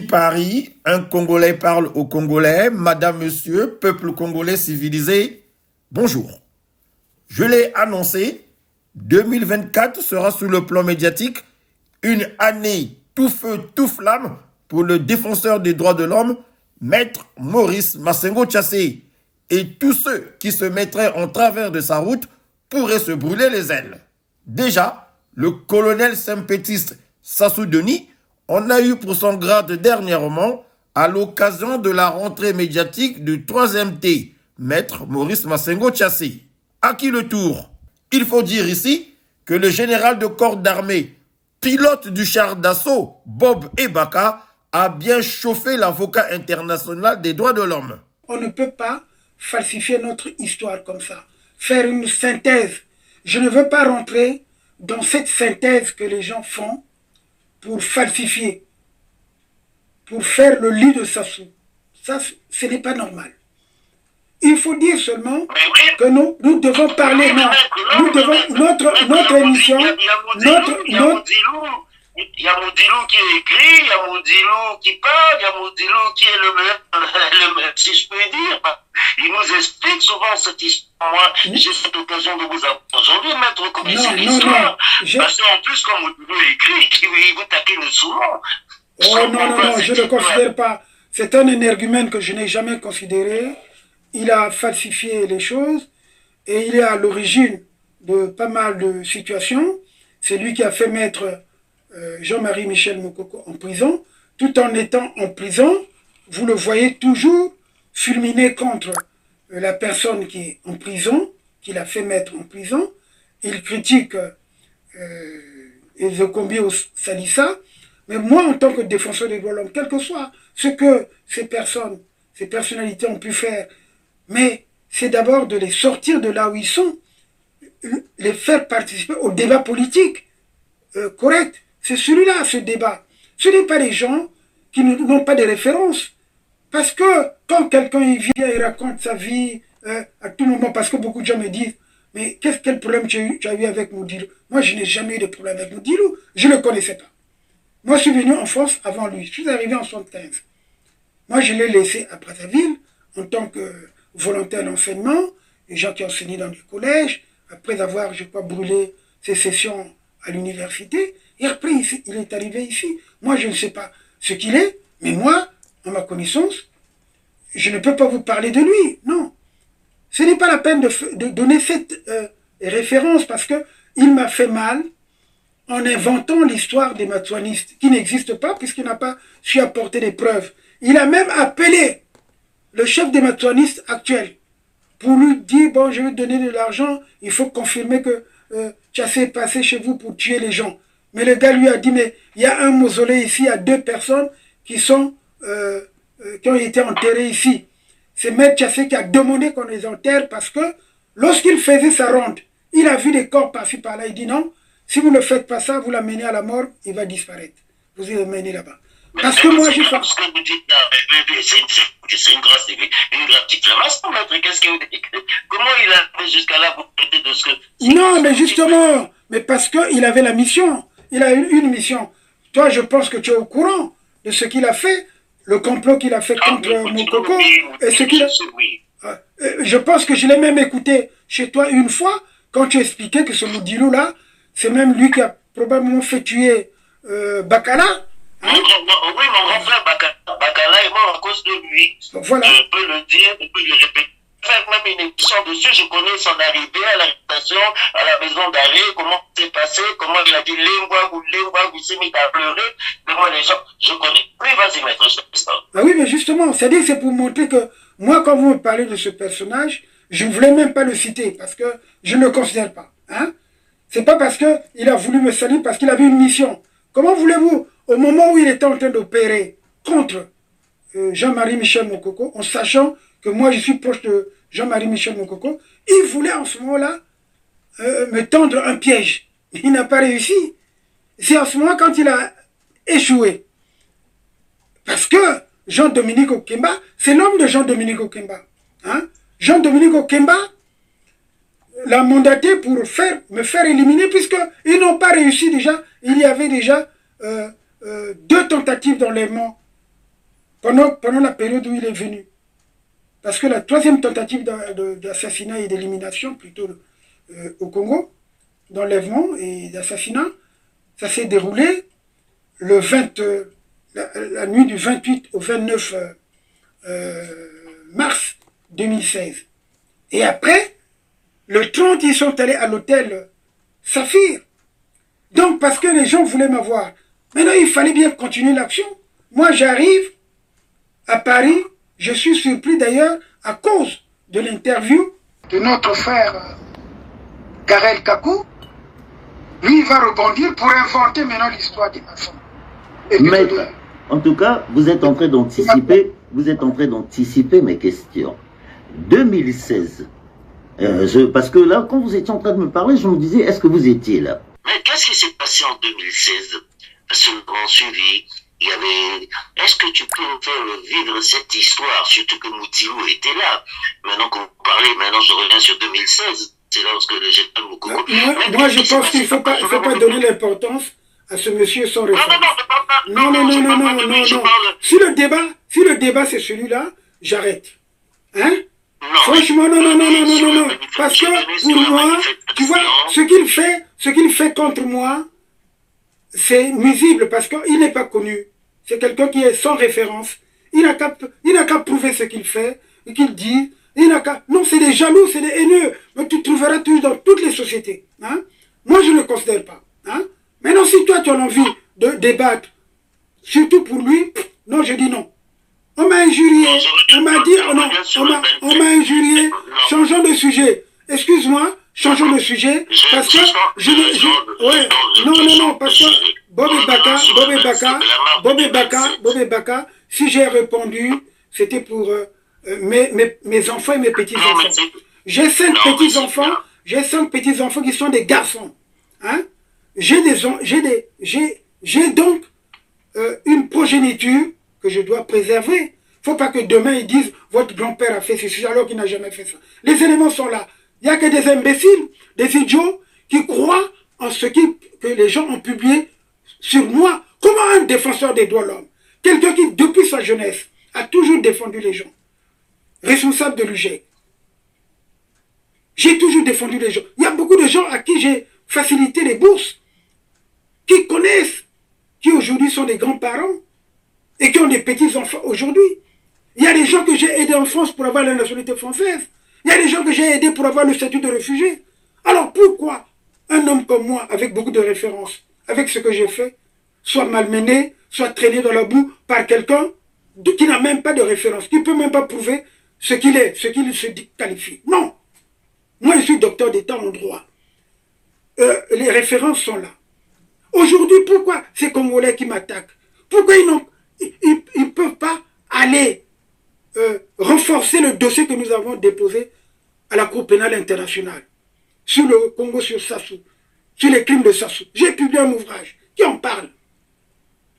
Paris, un Congolais parle au Congolais, Madame, Monsieur, peuple congolais civilisé, bonjour. Je l'ai annoncé, 2024 sera sur le plan médiatique une année tout feu, tout flamme pour le défenseur des droits de l'homme, Maître Maurice Massengo Tchassé. Et tous ceux qui se mettraient en travers de sa route pourraient se brûler les ailes. Déjà, le colonel sympétiste Sassou Denis en a eu pour son grade dernièrement à l'occasion de la rentrée médiatique du 3e Maître Maurice Massengo Tchassé. À qui le tour? Il faut dire ici que le général de corps d'armée, pilote du char d'assaut Bob Ebaka, a bien chauffé l'avocat international des droits de l'homme. On ne peut pas falsifier notre histoire comme ça, faire une synthèse. Je ne veux pas rentrer dans cette synthèse que les gens font pour falsifier, pour faire le lit de Sassou. Ça, ce n'est pas normal. Il faut dire seulement que nous devons parler, non, nous devons, notre émission, il y a Moudilou qui écrit, il y a Moudilou qui parle, il y a Moudilou qui est le meilleur, si je peux dire. Il nous explique souvent cette histoire. Moi, j'ai cette occasion de vous avoir aujourd'hui, mettre comme l'histoire. Parce qu'en plus, quand Moudilou écrit, il vous taquine souvent. Oh non, je ne le considère pas. C'est un énergumène que je n'ai jamais considéré. Il a falsifié les choses et il est à l'origine de pas mal de situations. C'est lui qui a fait mettre Jean-Marie Michel Moukoko en prison. Tout en étant en prison, vous le voyez toujours fulminer contre la personne qui est en prison, qu'il a fait mettre en prison. Il critique Ezokombi Salissa. Mais moi, en tant que défenseur des droits de l'homme, quel que soit ce que ces personnalités ont pu faire, mais c'est d'abord de les sortir de là où ils sont, les faire participer au débat politique correct. C'est celui-là, ce débat. Ce n'est pas les gens qui n'ont pas de référence. Parce que quand quelqu'un vient et raconte sa vie à tout moment, parce que beaucoup de gens me disent, mais quel problème tu as eu avec Moudilou? Moi, je n'ai jamais eu de problème avec Moudilou. Je ne le connaissais pas. Moi, je suis venu en France avant lui. Je suis arrivé en 1975. Moi, je l'ai laissé à Brazzaville en tant que volontaire d'enseignement, les gens qui enseignaient dans les collèges, après avoir, je crois, brûlé ses sessions à l'université. Et après, il est arrivé ici. Moi, je ne sais pas ce qu'il est, mais moi, en ma connaissance, je ne peux pas vous parler de lui. Non. Ce n'est pas la peine de donner cette référence parce qu'il m'a fait mal en inventant l'histoire des matsouanistes, qui n'existe pas puisqu'il n'a pas su apporter des preuves. Il a même appelé le chef des matsouanistes actuel pour lui dire, bon, je vais te donner de l'argent, il faut confirmer que Tchassé est passé chez vous pour tuer les gens. Mais le gars lui a dit, mais il y a un mausolée ici, il y a 2 personnes qui ont été enterrées ici. C'est Maître Tchassé qui a demandé qu'on les enterre parce que lorsqu'il faisait sa ronde, il a vu des corps par-ci par-là, il dit non, si vous ne faites pas ça, vous l'amenez à la mort, il va disparaître. Vous le menez là-bas. Parce que moi, j'ai fait... C'est une grâce diffamation, maître. Comment il a fait jusqu'à là pour traiter de ce que... Non, mais justement, mais parce qu'il avait la mission. Il a eu une mission. Toi, je pense que tu es au courant de ce qu'il a fait, le complot qu'il a fait contre Moukoko, et ce qu'il a... Je pense que je l'ai même écouté chez toi une fois, quand tu expliquais que ce Moudilou-là, c'est même lui qui a probablement fait tuer Bakala. Hein? Oui, mon grand frère Bakala est mort à cause de lui. Voilà. Je peux le dire, je peux le répéter. Faire même une émission dessus, je connais son arrivée à l'arrestation, à la maison d'arrêt, comment c'est passé, comment il a dit Lengwa, il s'est mis à pleurer devant les gens, je connais. Oui, vas-y, maître. Ah oui, mais justement, c'est-à-dire que c'est pour montrer que moi, quand vous me parlez de ce personnage, je ne voulais même pas le citer, parce que je ne le considère pas. Hein? C'est pas parce qu'il a voulu me salir, parce qu'il avait une mission. Comment voulez-vous, au moment où il était en train d'opérer contre Jean-Marie Michel Moukoko, en sachant que moi je suis proche de Jean-Marie Michel Moukoko, il voulait en ce moment-là me tendre un piège. Il n'a pas réussi. C'est en ce moment quand il a échoué. Parce que Jean-Dominique Okemba, c'est l'homme de Jean-Dominique Okemba. Hein? Jean-Dominique Okemba l'a mandaté pour me faire éliminer, puisqu'ils n'ont pas réussi déjà. Il y avait déjà 2 tentatives d'enlèvement pendant la période où il est venu. Parce que la troisième tentative d'assassinat et d'élimination, plutôt au Congo, d'enlèvement et d'assassinat, ça s'est déroulé le 20, la nuit du 28 au 29 mars 2016. Et après, le 30, ils sont allés à l'hôtel Saphir. Donc, parce que les gens voulaient m'avoir. Maintenant, il fallait bien continuer l'action. Moi, j'arrive à Paris. Je suis surpris d'ailleurs à cause de l'interview de notre frère Karel Kakou. Lui, il va rebondir pour inventer maintenant l'histoire des maçons. Maître, en tout cas, vous êtes en train d'anticiper mes questions. 2016, parce que là, quand vous étiez en train de me parler, je me disais, est-ce que vous étiez là? Mais qu'est-ce qui s'est passé en 2016? Parce que nous avons suivi, il y avait... Est-ce que tu peux nous faire vivre cette histoire, surtout que Moutilou était là? Maintenant que vous parlez, maintenant je reviens sur 2016. C'est là où les gens aiment beaucoup. Moi, je pense qu'il ne faut pas donner l'importance à ce monsieur sans référence. Non. Si le débat c'est celui-là, j'arrête. Hein? Non, franchement, non. Parce que pour moi, tu vois, ce qu'il fait contre moi, c'est nuisible parce qu'il n'est pas connu. C'est quelqu'un qui est sans référence. Il n'a qu'à prouver ce qu'il fait et qu'il dit. Non, c'est des jaloux, c'est des haineux. Mais tu trouveras toujours dans toutes les sociétés. Hein? Moi, je ne le considère pas. Hein? Maintenant, si toi, tu as envie de débattre, surtout pour lui, non, je dis non. On m'a injurié, on m'a dit, oh non, on m'a injurié, changeons de sujet. Excuse-moi, changeons de sujet, parce que non, parce que Bobé Baka, si j'ai répondu, c'était pour mes enfants et mes petits-enfants. J'ai 5 petits-enfants qui sont des garçons. Hein? J'ai donc une progéniture que je dois préserver. Il ne faut pas que demain ils disent votre grand-père a fait ceci alors qu'il n'a jamais fait ça. Les éléments sont là. Il n'y a que des imbéciles, des idiots qui croient en ce que les gens ont publié sur moi. Comment un défenseur des droits de l'homme, quelqu'un qui depuis sa jeunesse a toujours défendu les gens, responsable de l'UGEC, j'ai toujours défendu les gens. Il y a beaucoup de gens à qui j'ai facilité les bourses, qui connaissent, qui aujourd'hui sont des grands-parents et qui ont des petits-enfants aujourd'hui. Il y a des gens que j'ai aidés en France pour avoir la nationalité française. Il y a des gens que j'ai aidés pour avoir le statut de réfugié. Alors pourquoi un homme comme moi, avec beaucoup de références, avec ce que j'ai fait, soit malmené, soit traîné dans la boue par quelqu'un qui n'a même pas de référence, qui ne peut même pas prouver ce qu'il est, ce qu'il se qualifie. Non. Moi, je suis docteur d'État en droit. Les références sont là. Aujourd'hui, pourquoi ces Congolais qui m'attaquent? Pourquoi ils ne peuvent pas aller renforcer le dossier que nous avons déposé à la Cour pénale internationale sur le Congo, sur Sassou, sur les crimes de Sassou? J'ai publié un ouvrage qui en parle.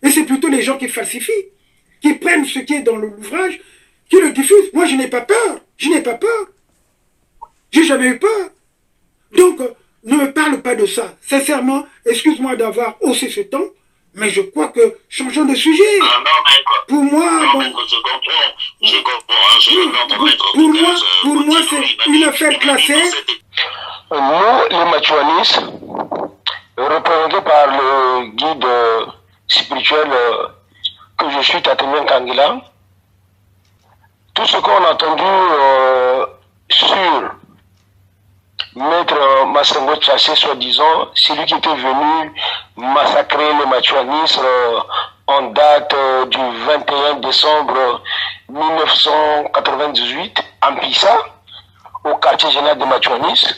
Et c'est plutôt les gens qui falsifient, qui prennent ce qui est dans l'ouvrage, qui le diffusent. Moi, je n'ai pas peur. Je n'ai pas peur. J'ai jamais eu peur. Donc, ne me parle pas de ça. Sincèrement, excuse-moi d'avoir haussé ce temps, mais je crois que changeons de sujet. Pour moi, pour moi, c'est une affaire classée. Nous, les Machuanis, représentés par le guide spirituel que je suis, Tatemien Kangila, tout ce qu'on a entendu sur Maître Massengo Tchassé, soi-disant, c'est lui qui était venu massacrer le machuanisme en date du 21 décembre 1998 à Mpissa, au quartier général de machuanisme.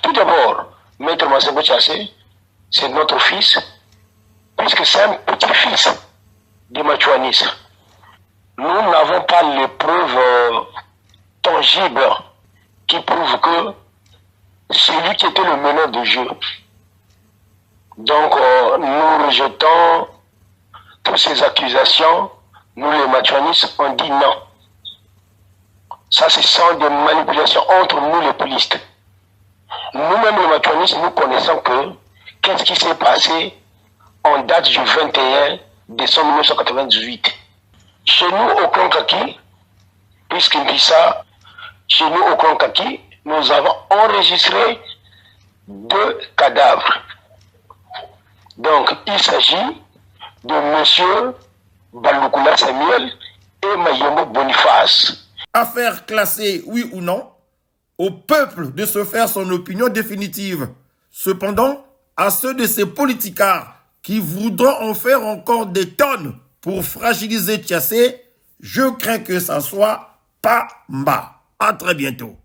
Tout d'abord, Maître Massengo Tchassé, c'est notre fils, puisque c'est un petit-fils du machuanisme. Nous n'avons pas les preuves tangibles qui prouvent que c'est lui qui était le meneur de jeu. Donc, nous rejetons toutes ces accusations. Nous, les machuanistes, on dit non. Ça, c'est sans des manipulations entre nous, les polices. Nous-mêmes, les machuanistes, nous connaissons que qu'est-ce qui s'est passé en date du 21 décembre 1998. Chez nous, au Kankaki, puisqu'il dit ça, chez nous, au Kankaki, nous avons enregistré 2 cadavres. Donc, il s'agit de monsieur Balukula Samuel et Mayombo Boniface. Affaire classée, oui ou non, au peuple de se faire son opinion définitive. Cependant, à ceux de ces politicards qui voudront en faire encore des tonnes pour fragiliser Tchassé, je crains que ça soit pas bas. À très bientôt.